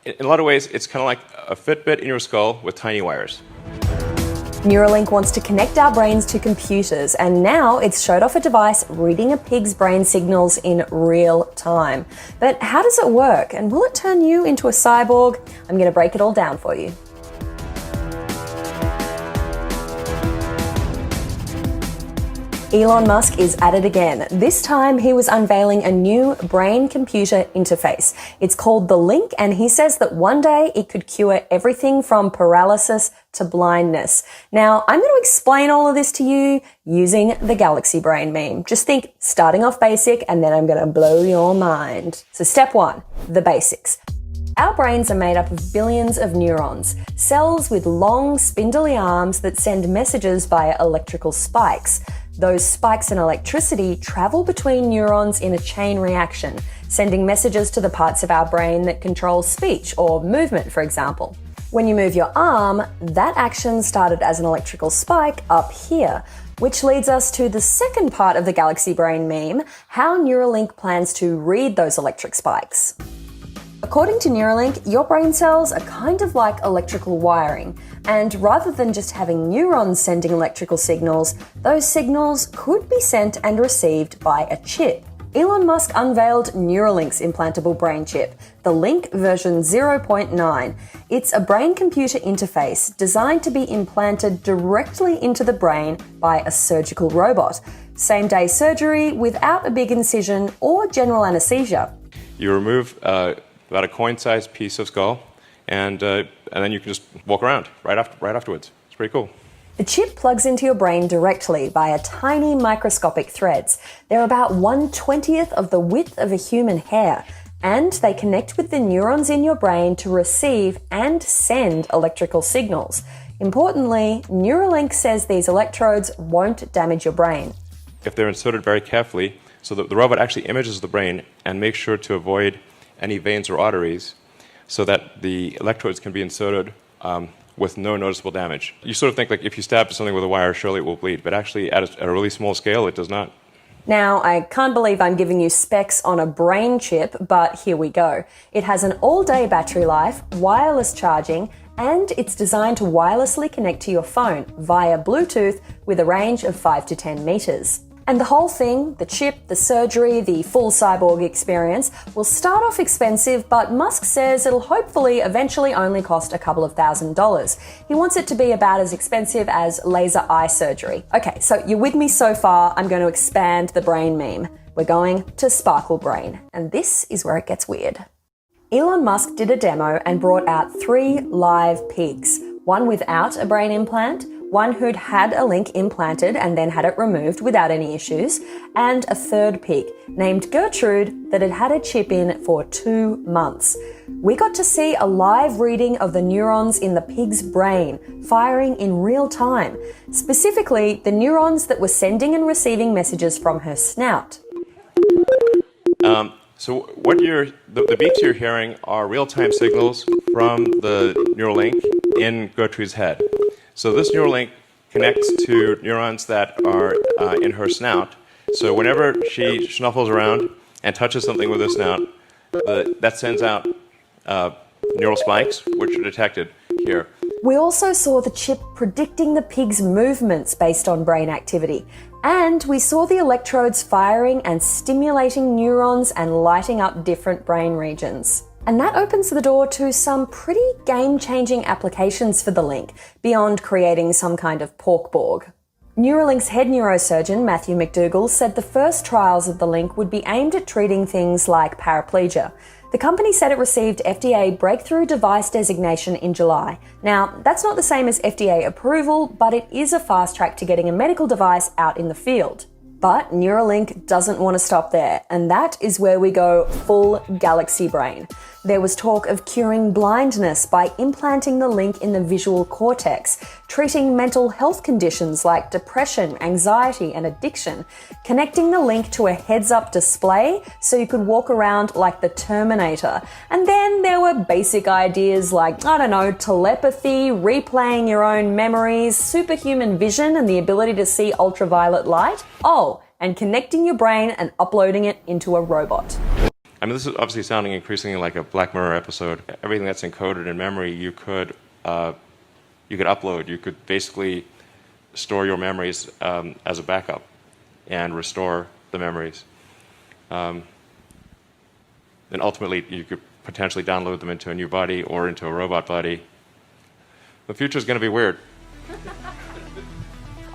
In a lot of ways, it's kind of like a Fitbit in your skull with tiny wires. Neuralink wants to connect our brains to computers, and now it's showed off a device reading a pig's brain signals in real time. But how does it work, and will it turn you into a cyborg? I'm going to break it all down for you. Elon Musk is at it again. This time he was unveiling a new brain-computer interface. It's called the Link, and he says that one day it could cure everything from paralysis to blindness. Now, I'm going to explain all of this to you using the Galaxy Brain meme. Just think, starting off basic, and then I'm going to blow your mind. So step one, the basics. Our brains are made up of billions of neurons, cells with long, spindly arms that send messages via electrical spikes. Those spikes in electricity travel between neurons in a chain reaction, sending messages to the parts of our brain that control speech or movement, for example. When you move your arm, that action started as an electrical spike up here, which leads us to the second part of the Galaxy Brain meme, how Neuralink plans to read those electric spikes. According to Neuralink, your brain cells are kind of like electrical wiring, and rather than just having neurons sending electrical signals, those signals could be sent and received by a chip. Elon Musk unveiled Neuralink's implantable brain chip, the Link version 0.9. It's a brain-computer interface designed to be implanted directly into the brain by a surgical robot. Same-day surgery without a big incision or general anesthesia. You remove about a coin-sized piece of skull, and then you can just walk around right afterwards. It's pretty cool. The chip plugs into your brain directly via tiny microscopic threads. They're about 1/20th of the width of a human hair, and they connect with the neurons in your brain to receive and send electrical signals. Importantly, Neuralink says these electrodes won't damage your brain. If they're inserted very carefully, so that the robot actually images the brain and makes sure to avoid any veins or arteries so that the electrodes can be inserted with no noticeable damage. You sort of think like if you stab something with a wire, surely it will bleed, but actually at a really small scale, it does not. Now, I can't believe I'm giving you specs on a brain chip, but here we go. It has an all-day battery life, wireless charging, and it's designed to wirelessly connect to your phone via Bluetooth with a range of 5 to 10 meters. And the whole thing, the chip, the surgery, the full cyborg experience, will start off expensive, but Musk says it'll hopefully eventually only cost a couple of $1,000s. He wants it to be about as expensive as laser eye surgery. Okay, so you're with me so far. I'm going to expand the brain meme. We're going to Sparkle Brain, and this is where it gets weird. Elon Musk did a demo and brought out 3 live pigs, one without a brain implant, one who'd had a link implanted and then had it removed without any issues, and a third pig named Gertrude that had had a chip in for 2 months. We got to see a live reading of the neurons in the pig's brain, firing in real time, specifically the neurons that were sending and receiving messages from her snout. So what the beeps you're hearing are real-time signals from the Neuralink in Gertrude's head. So this Neuralink connects to neurons that are in her snout. So whenever she snuffles around and touches something with her snout, that sends out neural spikes, which are detected here. We also saw the chip predicting the pig's movements based on brain activity. And we saw the electrodes firing and stimulating neurons and lighting up different brain regions. And that opens the door to some pretty game-changing applications for the Link, beyond creating some kind of pork-borg. Neuralink's head neurosurgeon, Matthew McDougall, said the first trials of the Link would be aimed at treating things like paraplegia. The company said it received FDA breakthrough device designation in July. Now, that's not the same as FDA approval, but it is a fast track to getting a medical device out in the field. But Neuralink doesn't want to stop there, and that is where we go full Galaxy Brain. There was talk of curing blindness by implanting the link in the visual cortex, treating mental health conditions like depression, anxiety, and addiction, connecting the link to a heads-up display so you could walk around like the Terminator. And then there were basic ideas like, telepathy, replaying your own memories, superhuman vision, and the ability to see ultraviolet light. Oh, and connecting your brain and uploading it into a robot. I mean, this is obviously sounding increasingly like a Black Mirror episode. Everything that's encoded in memory, you could upload. You could basically store your memories as a backup and restore the memories. And ultimately, you could potentially download them into a new body or into a robot body. The future is going to be weird.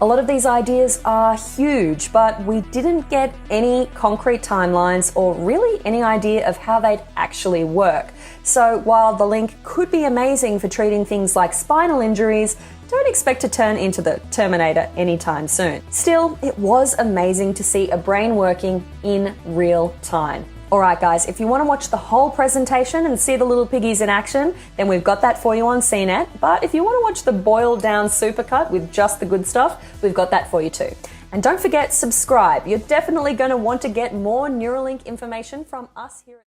A lot of these ideas are huge, but we didn't get any concrete timelines or really any idea of how they'd actually work. So while the link could be amazing for treating things like spinal injuries, don't expect to turn into the Terminator anytime soon. Still, it was amazing to see a brain working in real time. Alright guys, if you want to watch the whole presentation and see the little piggies in action, then we've got that for you on CNET. But if you want to watch the boiled down supercut with just the good stuff, we've got that for you too. And don't forget, subscribe. You're definitely going to want to get more Neuralink information from us here.